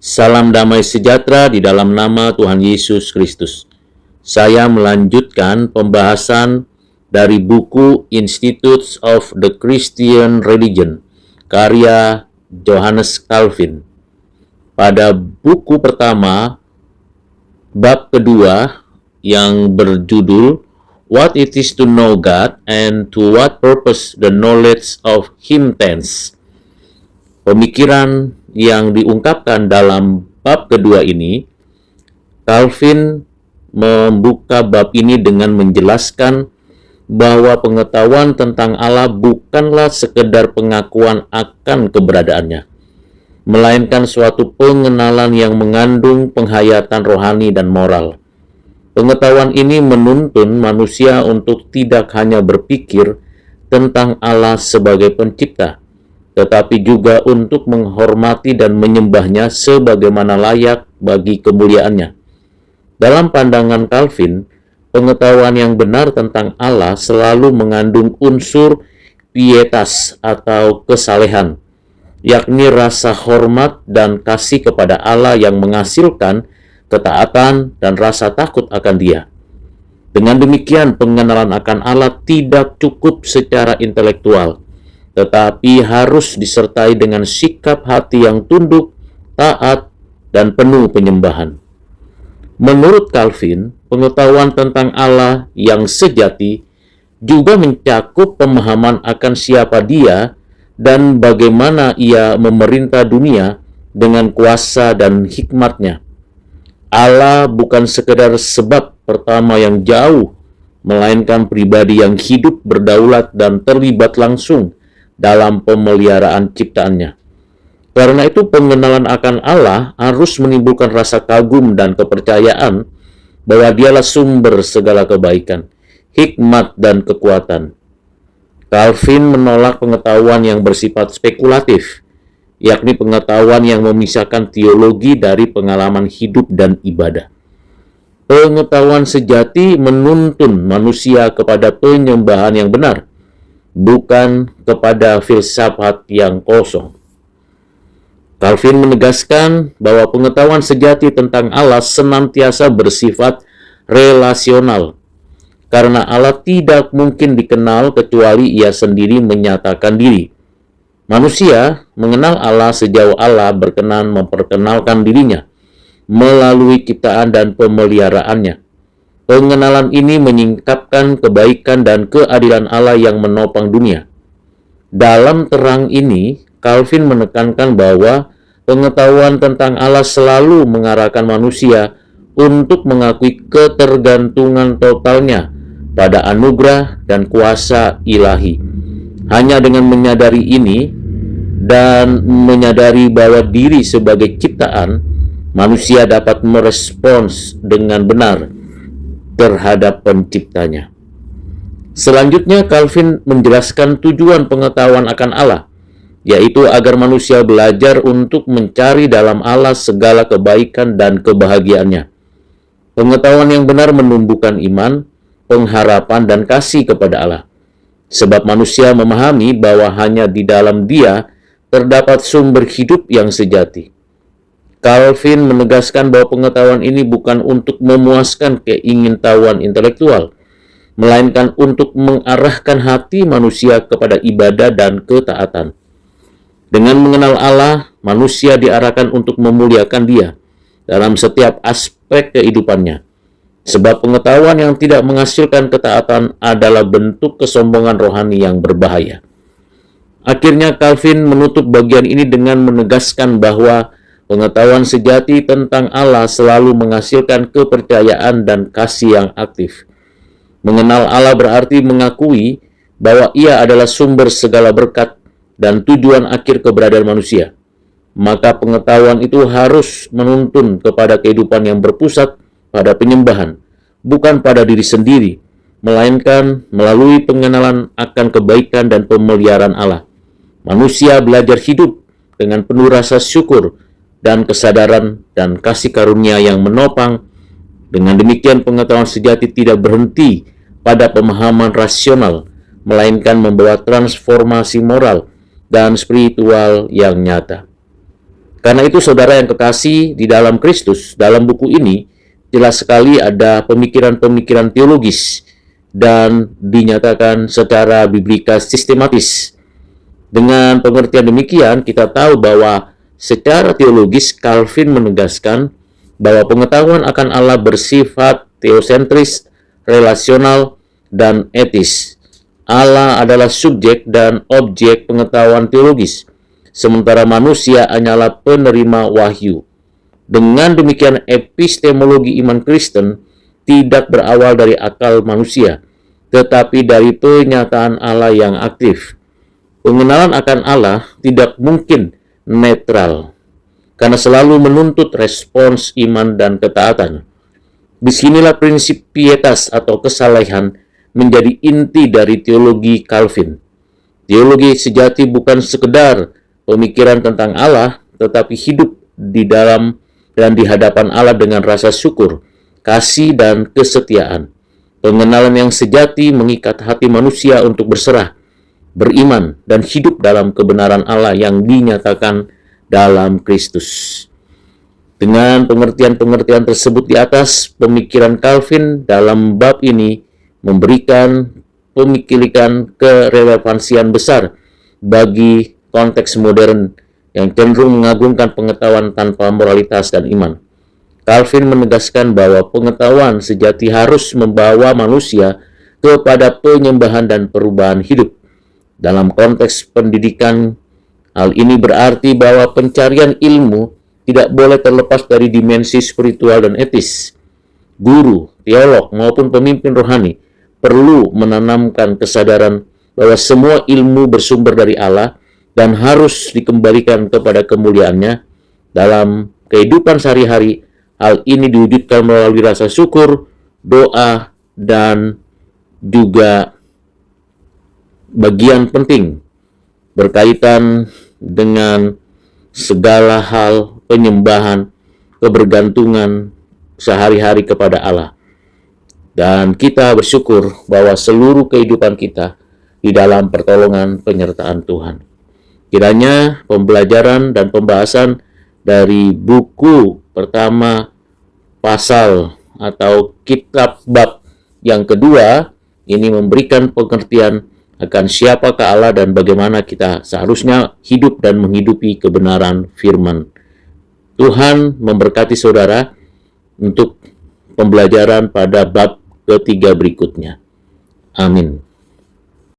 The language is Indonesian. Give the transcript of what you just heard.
Salam damai sejahtera di dalam nama Tuhan Yesus Kristus. Saya melanjutkan pembahasan dari buku Institutes of the Christian Religion, karya Johannes Calvin. Pada buku pertama, bab kedua yang berjudul What it is to know God and to what purpose the knowledge of Him tends. Pemikiran yang diungkapkan dalam bab kedua ini, Calvin membuka bab ini dengan menjelaskan bahwa pengetahuan tentang Allah bukanlah sekedar pengakuan akan keberadaannya, melainkan suatu pengenalan yang mengandung penghayatan rohani dan moral. Pengetahuan ini menuntun manusia untuk tidak hanya berpikir tentang Allah sebagai pencipta, tetapi juga untuk menghormati dan menyembahnya sebagaimana layak bagi kemuliaannya. Dalam pandangan Calvin, pengetahuan yang benar tentang Allah selalu mengandung unsur pietas atau kesalehan, yakni rasa hormat dan kasih kepada Allah yang menghasilkan ketaatan dan rasa takut akan Dia. Dengan demikian, pengenalan akan Allah tidak cukup secara intelektual, tetapi harus disertai dengan sikap hati yang tunduk, taat, dan penuh penyembahan. Menurut Calvin, pengetahuan tentang Allah yang sejati juga mencakup pemahaman akan siapa Dia dan bagaimana Ia memerintah dunia dengan kuasa dan hikmat-Nya. Allah bukan sekedar sebab pertama yang jauh, melainkan pribadi yang hidup, berdaulat, dan terlibat langsung dalam pemeliharaan ciptaannya. Karena itu, pengenalan akan Allah harus menimbulkan rasa kagum dan kepercayaan bahwa Dialah sumber segala kebaikan, hikmat, dan kekuatan. Calvin menolak pengetahuan yang bersifat spekulatif, yakni pengetahuan yang memisahkan teologi dari pengalaman hidup dan ibadah. Pengetahuan sejati menuntun manusia kepada penyembahan yang benar, bukan kepada filsafat yang kosong. Calvin menegaskan bahwa pengetahuan sejati tentang Allah senantiasa bersifat relasional, karena Allah tidak mungkin dikenal kecuali Ia sendiri menyatakan diri. Manusia mengenal Allah sejauh Allah berkenan memperkenalkan dirinya melalui ciptaan dan pemeliharaannya. Pengenalan ini menyingkapkan kebaikan dan keadilan Allah yang menopang dunia. Dalam terang ini, Calvin menekankan bahwa pengetahuan tentang Allah selalu mengarahkan manusia untuk mengakui ketergantungan totalnya pada anugerah dan kuasa ilahi. Hanya dengan menyadari ini dan menyadari bahwa diri sebagai ciptaan, manusia dapat merespons dengan benar terhadap penciptanya. Selanjutnya, Calvin menjelaskan tujuan pengetahuan akan Allah, yaitu agar manusia belajar untuk mencari dalam Allah segala kebaikan dan kebahagiaannya. Pengetahuan yang benar menumbuhkan iman, pengharapan, dan kasih kepada Allah. Sebab manusia memahami bahwa hanya di dalam Dia terdapat sumber hidup yang sejati. Calvin menegaskan bahwa pengetahuan ini bukan untuk memuaskan keingintahuan intelektual, melainkan untuk mengarahkan hati manusia kepada ibadah dan ketaatan. Dengan mengenal Allah, manusia diarahkan untuk memuliakan Dia dalam setiap aspek kehidupannya. Sebab pengetahuan yang tidak menghasilkan ketaatan adalah bentuk kesombongan rohani yang berbahaya. Akhirnya, Calvin menutup bagian ini dengan menegaskan bahwa pengetahuan sejati tentang Allah selalu menghasilkan kepercayaan dan kasih yang aktif. Mengenal Allah berarti mengakui bahwa Ia adalah sumber segala berkat dan tujuan akhir keberadaan manusia. Maka pengetahuan itu harus menuntun kepada kehidupan yang berpusat pada penyembahan, bukan pada diri sendiri, melainkan melalui pengenalan akan kebaikan dan pemeliharaan Allah. Manusia belajar hidup dengan penuh rasa syukur dan kesadaran dan kasih karunia yang menopang. Dengan demikian, pengetahuan sejati tidak berhenti pada pemahaman rasional, melainkan membawa transformasi moral dan spiritual yang nyata. Karena itu saudara yang kekasih di dalam Kristus, dalam buku ini jelas sekali ada pemikiran-pemikiran teologis dan dinyatakan secara biblika sistematis. Dengan pengertian demikian, kita tahu bahwa secara teologis Calvin menegaskan bahwa pengetahuan akan Allah bersifat teosentris, relasional, dan etis. Allah adalah subjek dan objek pengetahuan teologis, sementara manusia hanyalah penerima wahyu. Dengan demikian, epistemologi iman Kristen tidak berawal dari akal manusia, tetapi dari penyataan Allah yang aktif. Pengenalan akan Allah tidak mungkin netral, karena selalu menuntut respons iman dan ketaatan. Disinilah prinsip pietas atau kesalehan menjadi inti dari teologi Calvin. Teologi sejati bukan sekedar pemikiran tentang Allah, tetapi hidup di dalam dan di hadapan Allah dengan rasa syukur, kasih, dan kesetiaan. Pengenalan yang sejati mengikat hati manusia untuk berserah, beriman, dan hidup dalam kebenaran Allah yang dinyatakan dalam Kristus. Dengan pengertian-pengertian tersebut di atas, pemikiran Calvin dalam bab ini memberikan pemikiran kerelevansian besar bagi konteks modern yang cenderung mengagungkan pengetahuan tanpa moralitas dan iman. Calvin menegaskan bahwa pengetahuan sejati harus membawa manusia kepada penyembahan dan perubahan hidup. Dalam konteks pendidikan, hal ini berarti bahwa pencarian ilmu tidak boleh terlepas dari dimensi spiritual dan etis. Guru, teolog, maupun pemimpin rohani perlu menanamkan kesadaran bahwa semua ilmu bersumber dari Allah dan harus dikembalikan kepada kemuliaannya. Dalam kehidupan sehari-hari, hal ini diwujudkan melalui rasa syukur, doa, dan juga bagian penting berkaitan dengan segala hal penyembahan, kebergantungan sehari-hari kepada Allah. Dan kita bersyukur bahwa seluruh kehidupan kita di dalam pertolongan penyertaan Tuhan. Kiranya pembelajaran dan pembahasan dari buku pertama pasal atau kitab bab yang kedua ini memberikan pengertian akan siapakah Allah dan bagaimana kita seharusnya hidup dan menghidupi kebenaran firman. Tuhan memberkati saudara untuk pembelajaran pada bab ketiga berikutnya. Amin.